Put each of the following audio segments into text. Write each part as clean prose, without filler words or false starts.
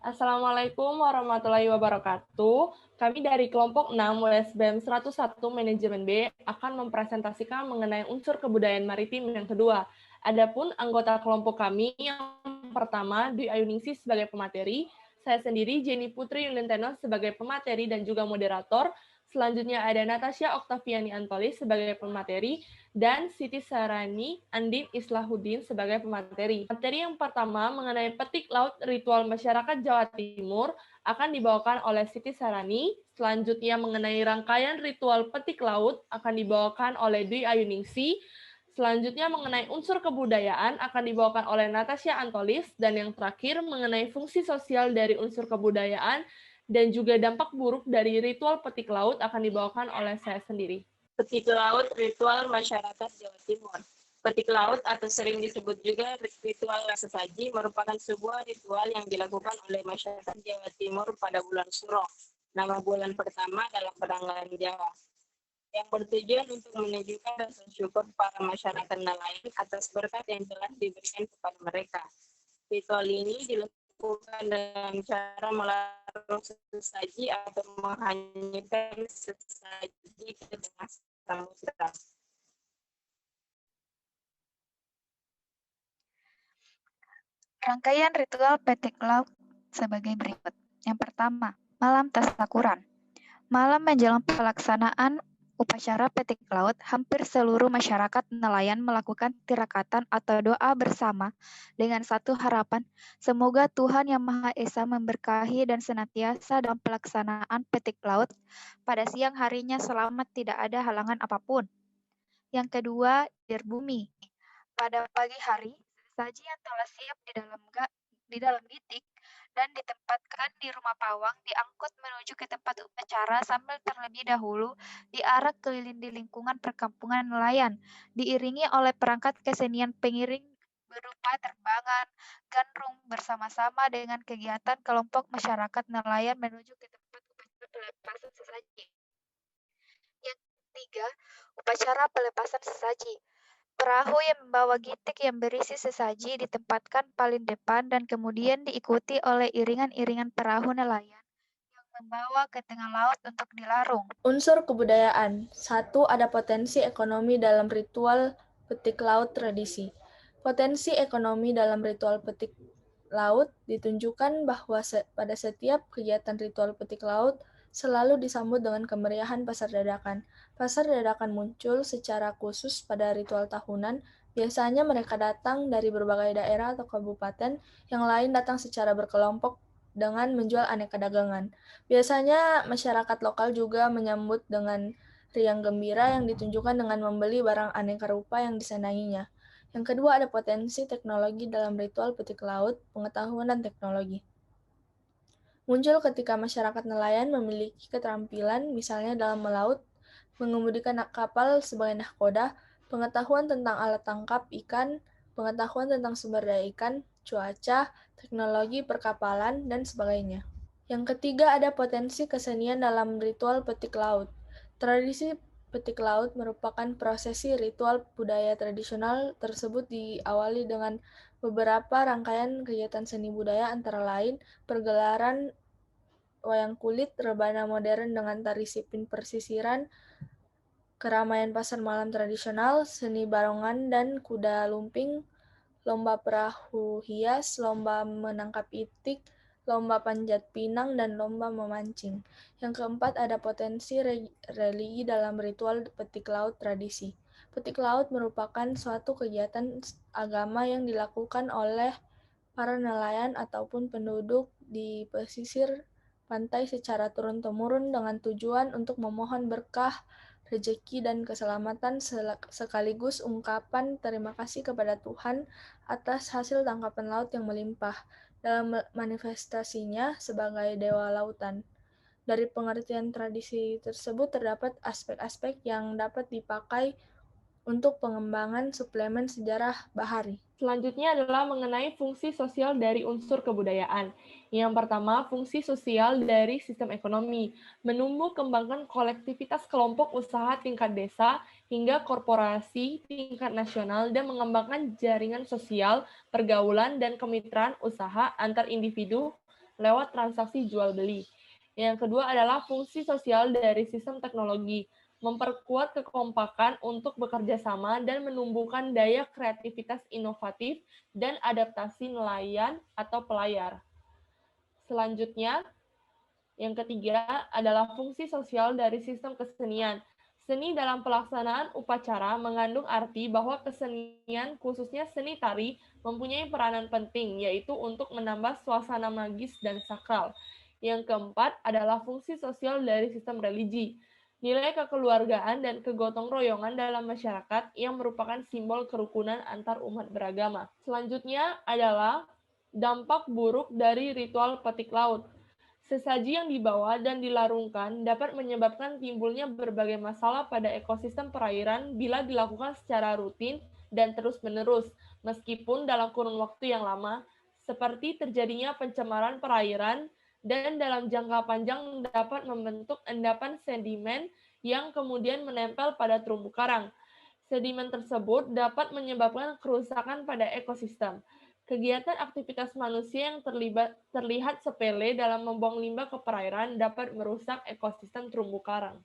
Assalamualaikum warahmatullahi wabarakatuh. Kami dari kelompok 6 WSBM 101 Manajemen B akan mempresentasikan mengenai unsur kebudayaan maritim yang kedua. Adapun anggota kelompok kami yang pertama Dwi Ayuningsih sebagai pemateri, saya sendiri Jenny Putri Yulinteno sebagai pemateri dan juga moderator. Selanjutnya ada Natasha Oktaviani Antolis sebagai pemateri, dan Siti Sarani Andin Islahuddin sebagai pemateri. Materi yang pertama mengenai petik laut ritual masyarakat Jawa Timur akan dibawakan oleh Siti Sarani. Selanjutnya mengenai rangkaian ritual petik laut akan dibawakan oleh Dwi Ayuningsih. Selanjutnya mengenai unsur kebudayaan akan dibawakan oleh Natasha Antolis, dan yang terakhir mengenai fungsi sosial dari unsur kebudayaan dan juga dampak buruk dari ritual petik laut akan dibawakan oleh saya sendiri. Petik laut ritual masyarakat Jawa Timur. Petik laut atau sering disebut juga ritual sesaji merupakan sebuah ritual yang dilakukan oleh masyarakat Jawa Timur pada bulan Suro, nama bulan pertama dalam perangkat Jawa, yang bertujuan untuk menunjukkan rasa syukur para masyarakat nelayan atas berkat yang telah diberikan kepada mereka. Ritual ini dilakukan dengan cara melarung sesaji atau menghanyutkan sesaji ke tengah samudra. Rangkaian ritual petik laut sebagai berikut. Yang pertama, malam tasyakuran. Malam menjelang pelaksanaan upacara petik laut, hampir seluruh masyarakat nelayan melakukan tirakatan atau doa bersama dengan satu harapan, semoga Tuhan Yang Maha Esa memberkahi dan senantiasa dalam pelaksanaan petik laut pada siang harinya selamat tidak ada halangan apapun. Yang kedua, dir bumi. Pada pagi hari, sesaji yang telah siap di dalam gitik dan ditempatkan di rumah pawang diangkut menuju ke tempat upacara sambil terlebih dahulu diarak keliling di lingkungan perkampungan nelayan, diiringi oleh perangkat kesenian pengiring berupa terbangan, gandrung bersama-sama dengan kegiatan kelompok masyarakat nelayan menuju ke tempat upacara pelepasan sesaji. Yang ketiga, upacara pelepasan sesaji. Perahu yang membawa gitik yang berisi sesaji ditempatkan paling depan dan kemudian diikuti oleh iringan-iringan perahu nelayan yang membawa ke tengah laut untuk dilarung. Unsur kebudayaan. 1. Ada potensi ekonomi dalam ritual petik laut tradisi. Potensi ekonomi dalam ritual petik laut ditunjukkan bahwa pada setiap kegiatan ritual petik laut selalu disambut dengan kemeriahan pasar dadakan. Pasar dadakan muncul secara khusus pada ritual tahunan. Biasanya mereka datang dari berbagai daerah atau kabupaten, yang lain datang secara berkelompok dengan menjual aneka dagangan. Biasanya masyarakat lokal juga menyambut dengan riang gembira yang ditunjukkan dengan membeli barang aneka rupa yang disenanginya. Yang kedua, ada potensi teknologi dalam ritual petik laut, pengetahuan dan teknologi. Muncul ketika masyarakat nelayan memiliki keterampilan, misalnya dalam melaut, mengemudikan kapal sebagai nahkoda, pengetahuan tentang alat tangkap ikan, pengetahuan tentang sumber daya ikan, cuaca, teknologi perkapalan, dan sebagainya. Yang ketiga, ada potensi kesenian dalam ritual petik laut. Tradisi petik laut merupakan prosesi ritual budaya tradisional tersebut diawali dengan beberapa rangkaian kegiatan seni budaya antara lain pergelaran wayang kulit, rebana modern dengan tari sipin persisiran, keramaian pasar malam tradisional, seni barongan dan kuda lumping, lomba perahu hias, lomba menangkap itik, lomba panjat pinang, dan lomba memancing. Yang keempat, ada potensi religi dalam ritual petik laut tradisi. Petik laut merupakan suatu kegiatan agama yang dilakukan oleh para nelayan ataupun penduduk di pesisir pantai secara turun-temurun dengan tujuan untuk memohon berkah, rezeki, dan keselamatan sekaligus ungkapan terima kasih kepada Tuhan atas hasil tangkapan laut yang melimpah dalam manifestasinya sebagai dewa lautan. Dari pengertian tradisi tersebut terdapat aspek-aspek yang dapat dipakai untuk pengembangan suplemen sejarah bahari. Selanjutnya adalah mengenai fungsi sosial dari unsur kebudayaan. Yang pertama, fungsi sosial dari sistem ekonomi, menumbuh kembangkan kolektivitas kelompok usaha tingkat desa hingga korporasi tingkat nasional dan mengembangkan jaringan sosial, pergaulan, dan kemitraan usaha antar individu lewat transaksi jual-beli. Yang kedua adalah fungsi sosial dari sistem teknologi, memperkuat kekompakan untuk bekerja sama dan menumbuhkan daya kreativitas inovatif dan adaptasi nelayan atau pelayar. Selanjutnya, yang ketiga adalah fungsi sosial dari sistem kesenian. Seni dalam pelaksanaan upacara mengandung arti bahwa kesenian, khususnya seni tari, mempunyai peranan penting, yaitu untuk menambah suasana magis dan sakral. Yang keempat adalah fungsi sosial dari sistem religi. Nilai kekeluargaan dan kegotong royongan dalam masyarakat yang merupakan simbol kerukunan antar umat beragama. Selanjutnya adalah dampak buruk dari ritual petik laut. Sesaji yang dibawa dan dilarungkan dapat menyebabkan timbulnya berbagai masalah pada ekosistem perairan bila dilakukan secara rutin dan terus-menerus, meskipun dalam kurun waktu yang lama, seperti terjadinya pencemaran perairan dan dalam jangka panjang dapat membentuk endapan sedimen yang kemudian menempel pada terumbu karang. Sedimen tersebut dapat menyebabkan kerusakan pada ekosistem. Kegiatan aktivitas manusia yang terlihat sepele dalam membuang limbah ke perairan dapat merusak ekosistem terumbu karang.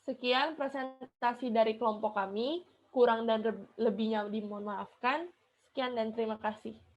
Sekian presentasi dari kelompok kami, kurang dan lebihnya dimohon maafkan. Sekian dan terima kasih.